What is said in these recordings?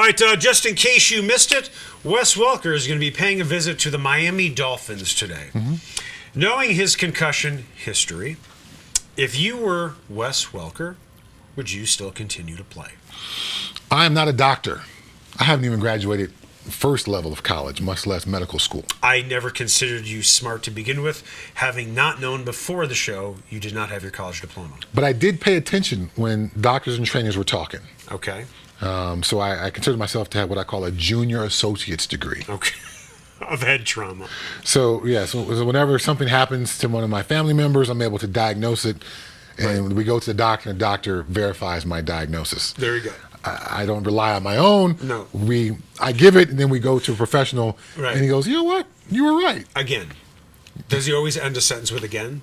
All right, just in case you missed it, Wes Welker is going to be paying a visit to the Miami Dolphins today. Knowing his concussion history, if you were Wes Welker, would you still continue to play? I am not a doctor. I haven't even graduated first level of college, much less medical school. I never considered you smart to begin with, having not known before the show you did not have your college diploma. But I did pay attention when doctors and trainers were talking. Okay. So I consider myself to have what I call a junior associate's degree. Okay. Of head trauma. So, yeah, so whenever something happens to one of my family members, I'm able to diagnose it. And when we go to the doctor, and the doctor verifies my diagnosis. There you go. I don't rely on my own. No. I give it, and then we go to a professional, right. And he goes, you know what? You were right. Again. Does he always end a sentence with again?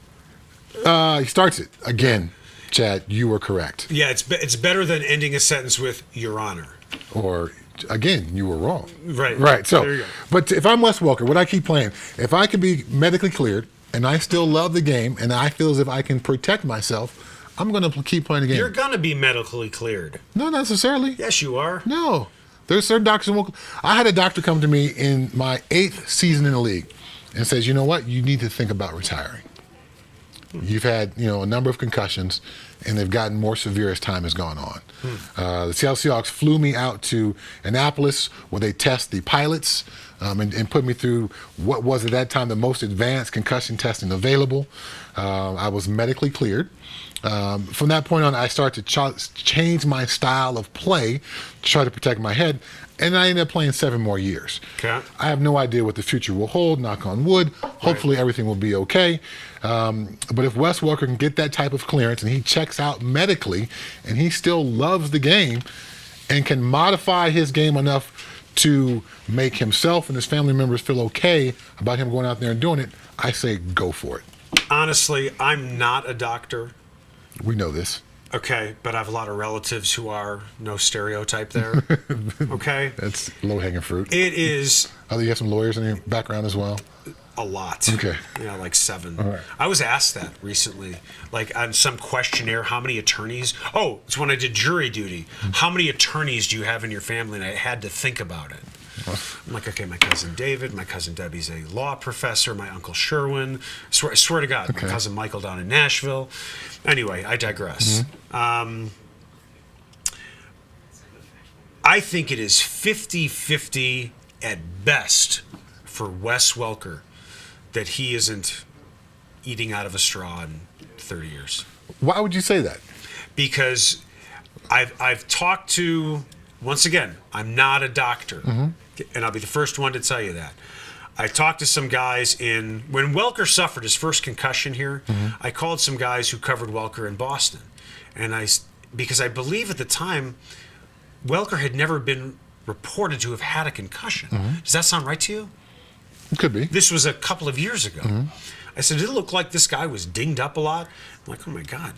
He starts it. Again, Chad, you were correct. Yeah, it's better than ending a sentence with Your Honor. Or, again, you were wrong. Right. Right. So, there you go. But if I'm Wes Welker, would I keep playing? If I can be medically cleared, and I still love the game, and I feel as if I can protect myself, I'm going to keep playing the game. You're going to be medically cleared. Not necessarily. Yes, you are. No. There's certain doctors. I had a doctor come to me in my 8th season in the league and says, you know what? You need to think about retiring. You've had, a number of concussions, and they've gotten more severe as time has gone on. The Seattle Seahawks flew me out to Annapolis where they test the pilots and put me through what was at that time the most advanced concussion testing available. I was medically cleared. From that point on, I started to change my style of play to try to protect my head, and I ended up playing 7 more years. Okay. I have no idea what the future will hold, knock on wood. Hopefully everything will be okay. But if Wes Welker can get that type of clearance and he checks out medically and he still loves the game and can modify his game enough to make himself and his family members feel okay about him going out there and doing it, I say go for it. Honestly, I'm not a doctor. We know this. Okay, but I have a lot of relatives who are, no stereotype there. Okay? That's low-hanging fruit. It is Oh, you have some lawyers in your background as well? a lot. Okay. Yeah, like 7. All right. I was asked that recently, like on some questionnaire, how many attorneys? Oh, it's when I did jury duty. How many attorneys do you have in your family? And I had to think about it. I'm like, okay, my cousin David, my cousin Debbie's a law professor, my uncle Sherwin. I swear to God, Okay. my cousin Michael down in Nashville. Anyway, I digress. I think it is 50-50 at best for Wes Welker that he isn't eating out of a straw in 30 years. Why would you say that? Because I've talked to, once again, I'm not a doctor, and I'll be the first one to tell you that. I talked to some guys when Welker suffered his first concussion here, I called some guys who covered Welker in Boston. And because I believe at the time, Welker had never been reported to have had a concussion. Does that sound right to you? It could be. This was a couple of years ago. I said, did it look like this guy was dinged up a lot? I'm like, oh my God,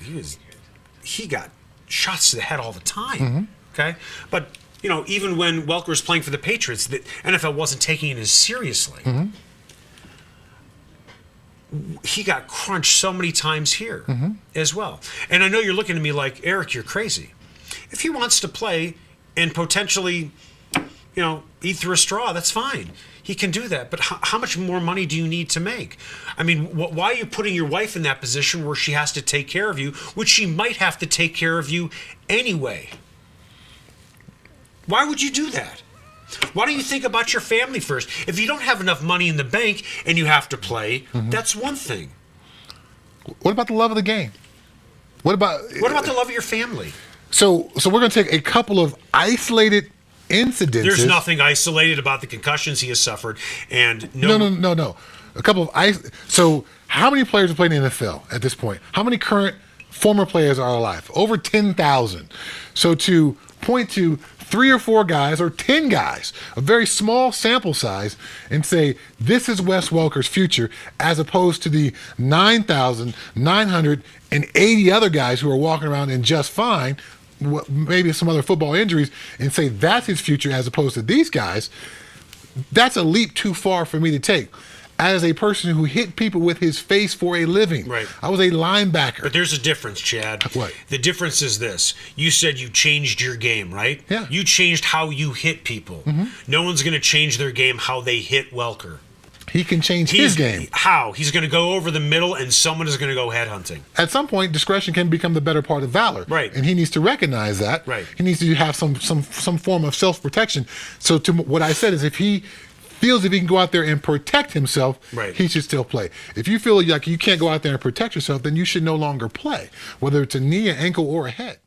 he got shots to the head all the time. Okay? But, even when Welker was playing for the Patriots, the NFL wasn't taking it as seriously. He got crunched so many times here as well. And I know you're looking at me like, Eric, you're crazy. If he wants to play and potentially, eat through a straw, that's fine. He can do that. But how much more money do you need to make? I mean, why are you putting your wife in that position where she has to take care of you, which she might have to take care of you anyway? Why would you do that? Why don't you think about your family first? If you don't have enough money in the bank and you have to play, that's one thing. What about the love of the game? What about the love of your family? So we're going to take a couple of isolated incidences. There's nothing isolated about the concussions he has suffered, and No. A couple of So how many players have played in the NFL at this point? How many current former players are alive? Over 10,000. So to point to 3 or 4 guys or 10 guys, a very small sample size, and say this is Wes Welker's future, as opposed to the 9,980 other guys who are walking around in just fine, maybe some other football injuries, and say that's his future as opposed to these guys, that's a leap too far for me to take. as a person who hit people with his face for a living. Right. I was a linebacker. But there's a difference, Chad. What? The difference is this. You said you changed your game, right? Yeah. You changed how you hit people. No one's going to change their game how they hit Welker. He can change his game. How? He's going to go over the middle and someone is going to go headhunting. At some point, discretion can become the better part of valor. Right. And he needs to recognize that. Right. He needs to have some form of self-protection. So to what I said is if he feels if he can go out there and protect himself, right, he should still play. If you feel like you can't go out there and protect yourself, then you should no longer play, whether it's a knee, an ankle, or a head.